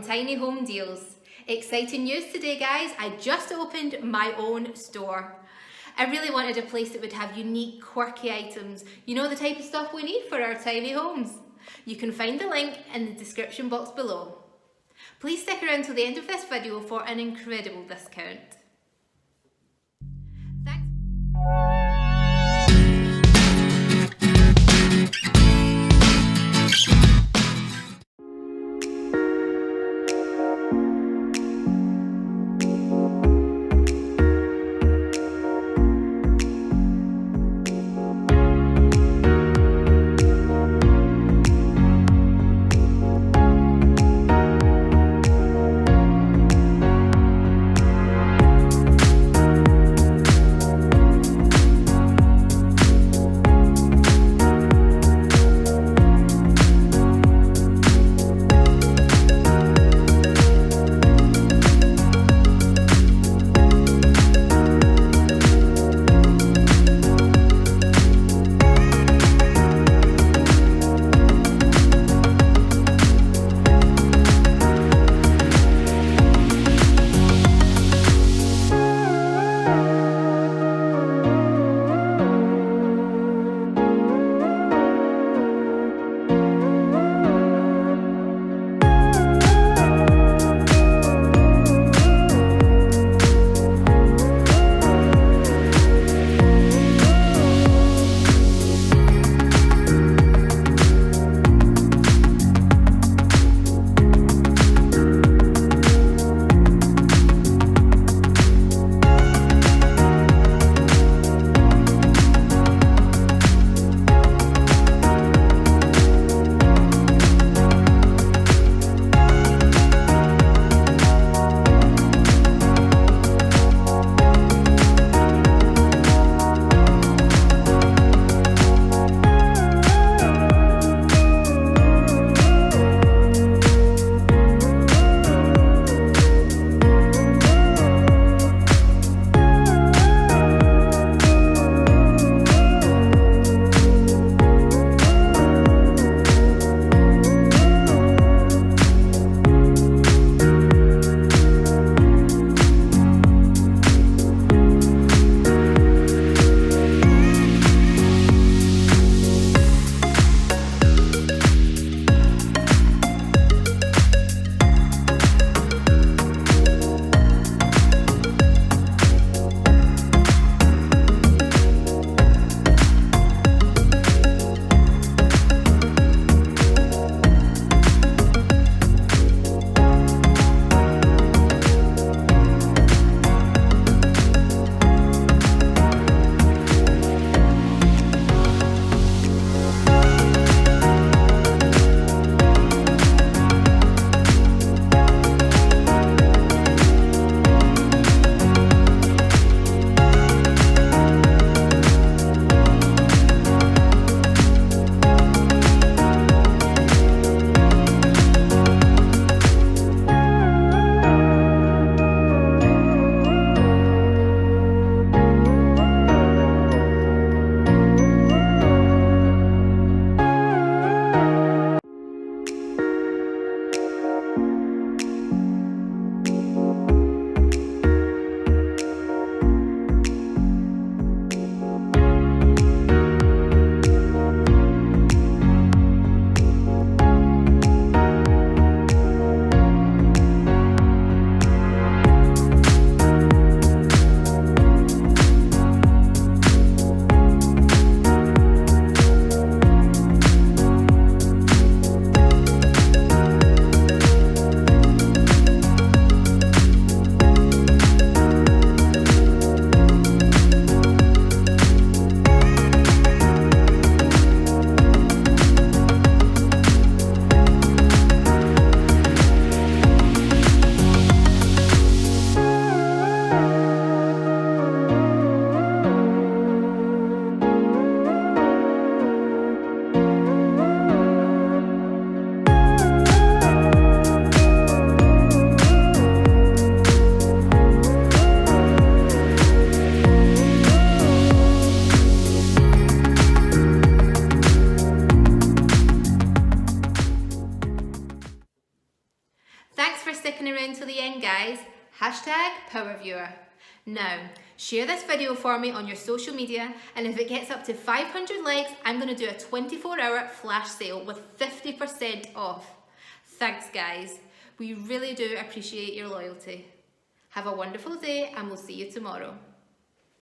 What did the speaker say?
from Tiny Home Deals. Exciting news today, guys. I just opened my own store. I really wanted a place that would have unique, quirky items. You know, the type of stuff we need for our tiny homes. You can find the link in the description box below. Please stick around till the end of this video for an incredible discount. Thanks. sticking around till the end, guys. Hashtag PowerViewer. Now, share this video for me on your social media, and if it gets up to 500 likes, I'm going to do a 24-hour flash sale with 50% off. Thanks, guys. We really do appreciate your loyalty. Have a wonderful day, and we'll see you tomorrow.